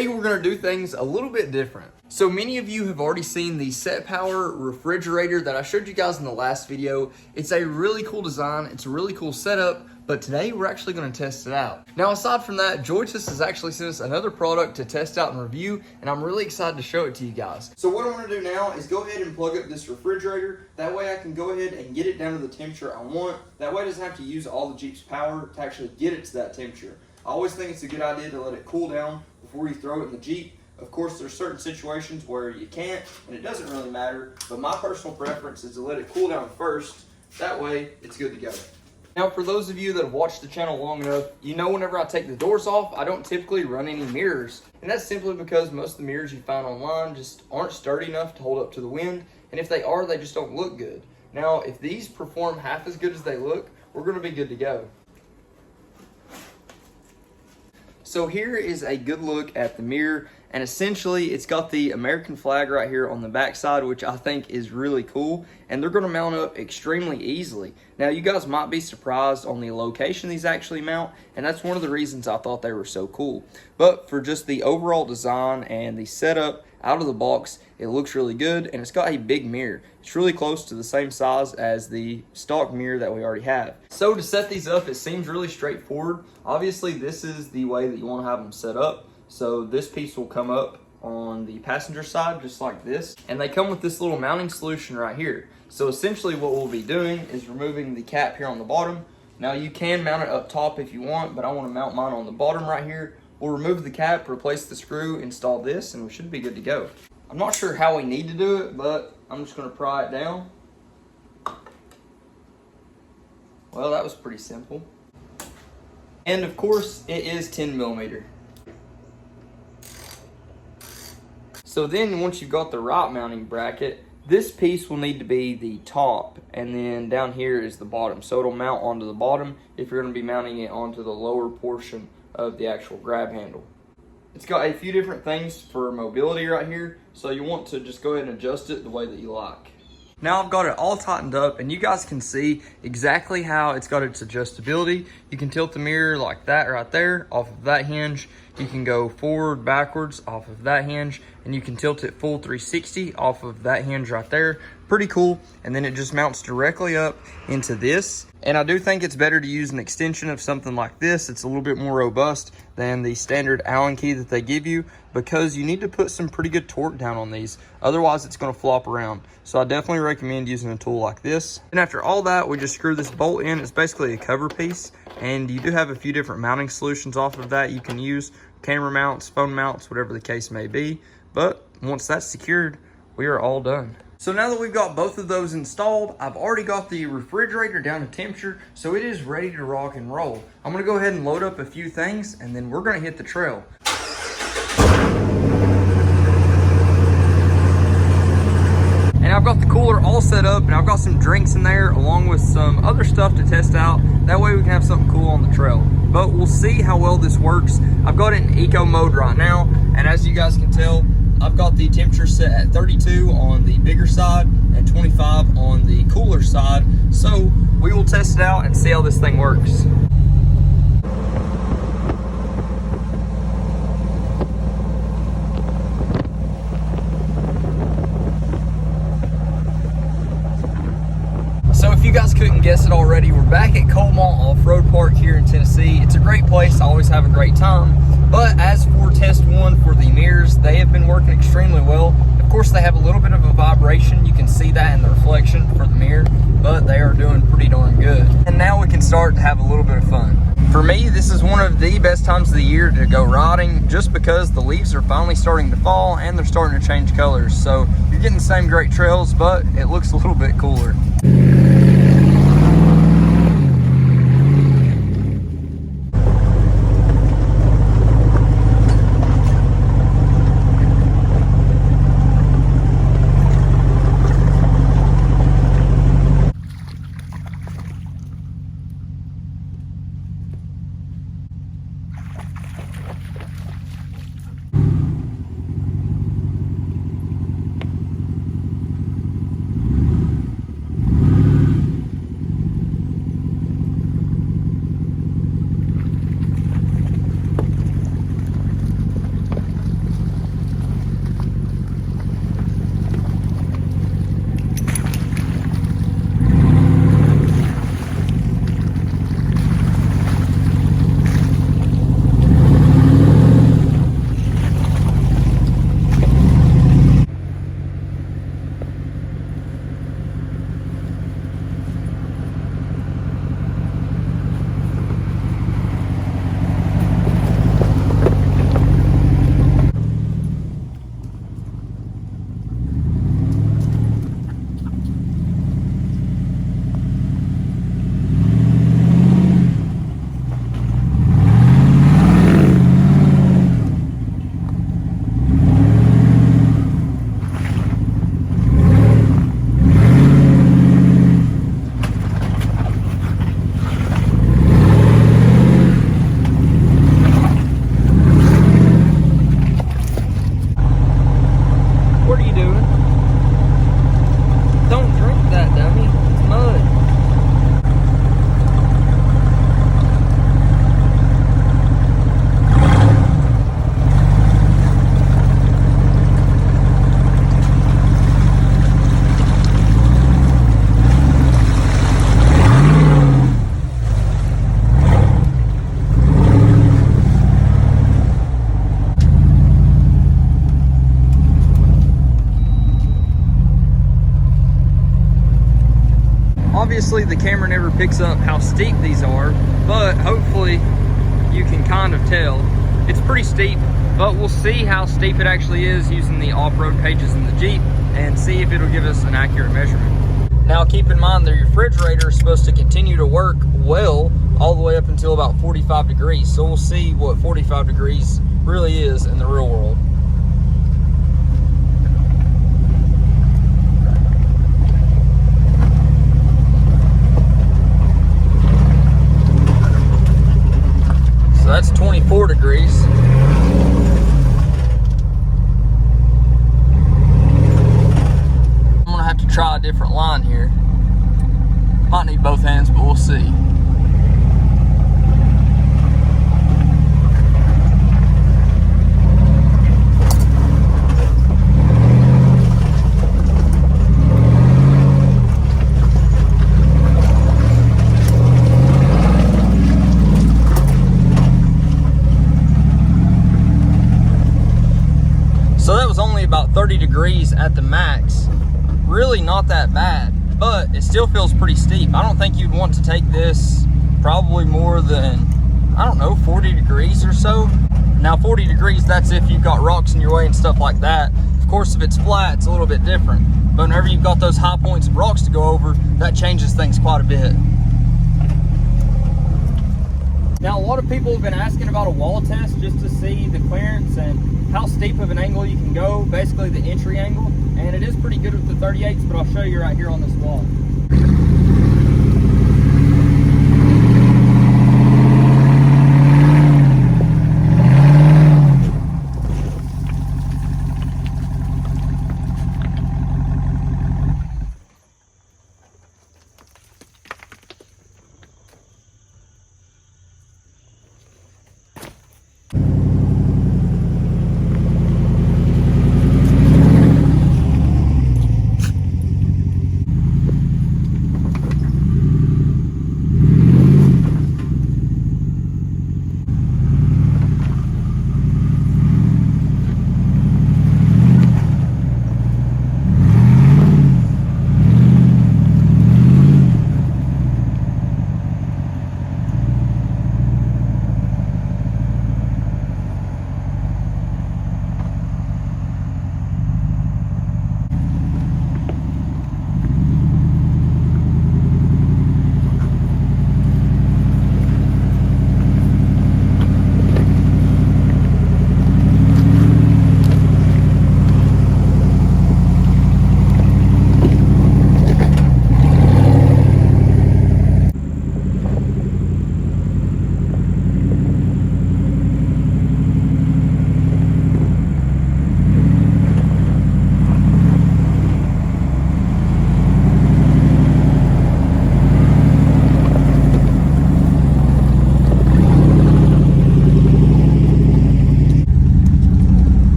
today we're gonna do things a little bit different. So many of you have already seen the Set Power refrigerator that I showed you guys in the last video. It's a really cool design, it's a really cool setup, but today we're actually gonna test it out. Now, aside from that, Joytis has actually sent us another product to test out and review, and I'm really excited to show it to you guys. So what I'm gonna do now is go ahead and plug up this refrigerator. That way I can go ahead and get it down to the temperature I want. That way it doesn't have to use all the Jeep's power to actually get it to that temperature. I always think it's a good idea to let it cool down before you throw it in the Jeep. Of course, there's certain situations where you can't, and it doesn't really matter, but my personal preference is to let it cool down first. That way, it's good to go. Now, for those of you that have watched the channel long enough, you know whenever I take the doors off, I don't typically run any mirrors. And that's simply because most of the mirrors you find online just aren't sturdy enough to hold up to the wind, and if they are, they just don't look good. Now, if these perform half as good as they look, we're gonna be good to go. So here is a good look at the mirror, and essentially it's got the American flag right here on the back side, which I think is really cool, and they're going to mount up extremely easily. Now, you guys might be surprised on the location these actually mount, and that's one of the reasons I thought they were so cool. But for just the overall design and the setup out of the box, it looks really good, and it's got a big mirror. It's really close to the same size as the stock mirror that we already have. So to set these up, it seems really straightforward. Obviously, this is the way that you want to have them set up. So this piece will come up on the passenger side just like this, and they come with this little mounting solution right here. So essentially what we'll be doing is removing the cap here on the bottom. Now, you can mount it up top if you want, but I want to mount mine on the bottom right here. We'll remove the cap, replace the screw, install this, and we should be good to go. I'm not sure how we need to do it, but I'm just going to pry it down. Well, that was pretty simple. And of course, it is 10 millimeter. So then once you've got the right mounting bracket, this piece will need to be the top, and then down here is the bottom. So it'll mount onto the bottom if you're going to be mounting it onto the lower portion of the actual grab handle. It's got a few different things for mobility right here, so you want to just go ahead and adjust it the way that you like. Now I've got it all tightened up, and you guys can see exactly how it's got its adjustability. You can tilt the mirror like that right there off of that hinge. You can go forward, backwards off of that hinge, and you can tilt it full 360 off of that hinge right there. Pretty cool. And then it just mounts directly up into this. And I do think it's better to use an extension of something like this. It's a little bit more robust than the standard Allen key that they give you, because you need to put some pretty good torque down on these. Otherwise, it's going to flop around. So I definitely recommend using a tool like this. And after all that, we just screw this bolt in. It's basically a cover piece. And you do have a few different mounting solutions off of that you can use. Camera mounts, phone mounts, whatever the case may be. But once that's secured, we are all done. So now that we've got both of those installed, I've already got the refrigerator down to temperature, so it is ready to rock and roll. I'm gonna go ahead and load up a few things, and then we're gonna hit the trail. And I've got the cooler all set up, and I've got some drinks in there along with some other stuff to test out. That way we can have something cool on the trail. But we'll see how well this works. I've got it in eco mode right now, and as you guys can tell, I've got the temperature set at 32 on the bigger side and 25 on the cooler side. So we will test it out and see how this thing works. So if you guys couldn't guess it already, we're back at Colemont Off-Road Park here in Tennessee. It's a great place, I always have a great time. But as for test one for the mirrors, they have been working extremely well. Of course, they have a little bit of a vibration. You can see that in the reflection for the mirror, but they are doing pretty darn good. And now we can start to have a little bit of fun. For me, this is one of the best times of the year to go riding, just because the leaves are finally starting to fall and they're starting to change colors. So you're getting the same great trails, but it looks a little bit cooler. obviously the camera never picks up how steep these are, but hopefully you can kind of tell. It's pretty steep, but we'll see how steep it actually is using the off-road pages in the Jeep and see if it'll give us an accurate measurement. Now keep in mind the refrigerator is supposed to continue to work well all the way up until about 45 degrees. So we'll see what 45 degrees really is in the real world. So that's 24 degrees. I'm gonna have to try a different line here. Might need both hands, but we'll see. So that was only about 30 degrees at the max. Really not that bad, but it still feels pretty steep. I don't think you'd want to take this probably more than, I don't know, 40 degrees or so. Now 40 degrees, that's if you've got rocks in your way and stuff like that. Of course, if it's flat, it's a little bit different. But whenever you've got those high points of rocks to go over, that changes things quite a bit. Now, a lot of people have been asking about a wall test just to see the clearance and how steep of an angle you can go, basically the entry angle. And it is pretty good with the 38s, but I'll show you right here on this wall.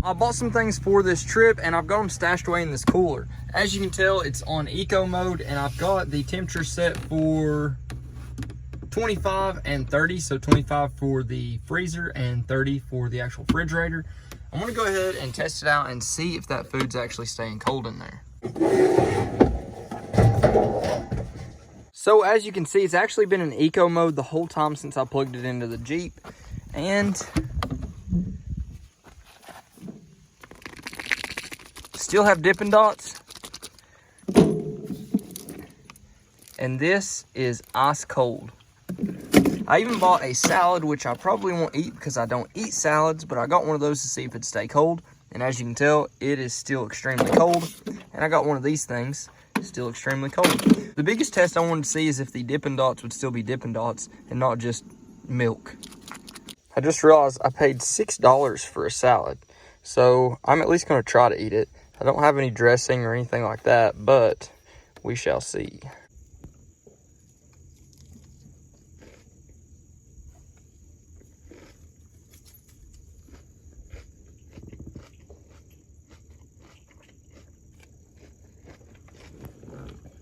I bought some things for this trip and I've got them stashed away in this cooler. As you can tell, it's on eco mode and I've got the temperature set for 25 and 30. So 25 for the freezer and 30 for the actual refrigerator. I'm gonna go ahead and test it out and see if that food's actually staying cold in there. So as you can see, it's actually been in eco mode the whole time since I plugged it into the Jeep. And still have Dippin' Dots. And this is ice cold. I even bought a salad, which I probably won't eat because I don't eat salads, but I got one of those to see if it'd stay cold. And as you can tell, it is still extremely cold. And I got one of these things, still extremely cold. The biggest test I wanted to see is if the Dippin' Dots would still be Dippin' Dots and not just milk. I just realized I paid $6 for a salad. So I'm at least going to try to eat it. I don't have any dressing or anything like that, but we shall see.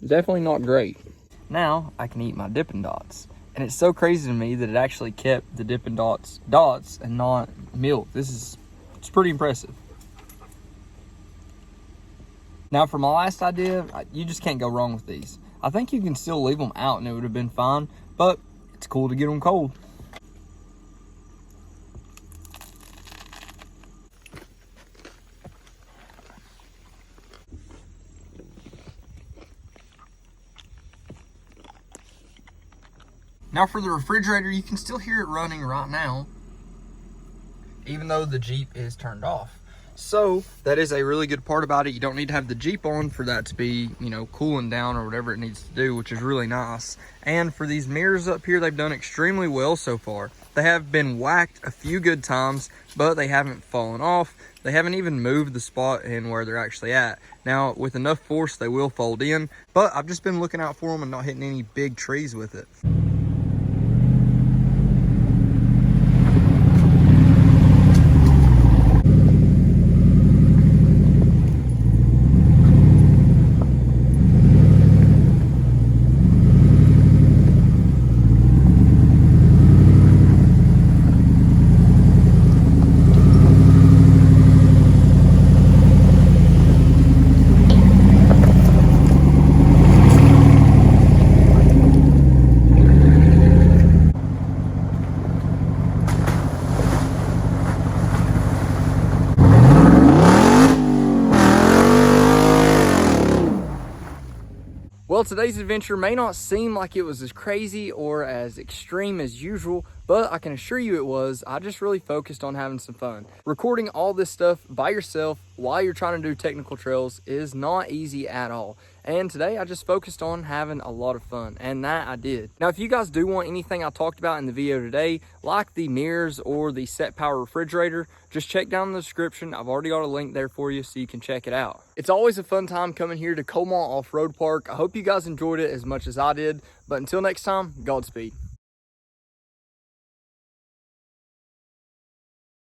Definitely not great. Now I can eat my Dippin' Dots. And it's so crazy to me that it actually kept the Dippin' Dots and not milk. It's pretty impressive. Now for my last idea, you just can't go wrong with these. I think you can still leave them out and it would have been fine, but it's cool to get them cold. Now for the refrigerator, you can still hear it running right now, even though the Jeep is turned off. So that is a really good part about it. You don't need to have the Jeep on for that to be, you know, cooling down or whatever it needs to do, which is really nice. And for these mirrors up here, they've done extremely well so far. They have been whacked a few good times, but they haven't fallen off. They haven't even moved the spot in where they're actually at. Now, with enough force, they will fold in, but I've just been looking out for them and not hitting any big trees with it. Well, today's adventure may not seem like it was as crazy or as extreme as usual, but I can assure you it was. I just really focused on having some fun. Recording all this stuff by yourself while you're trying to do technical trails is not easy at all. And today I just focused on having a lot of fun, and that I did. Now, if you guys do want anything I talked about in the video today, like the mirrors or the set power refrigerator, just check down in the description. I've already got a link there for you so you can check it out. It's always a fun time coming here to Comont Off-Road Park. I hope you guys enjoyed it as much as I did, but until next time, Godspeed.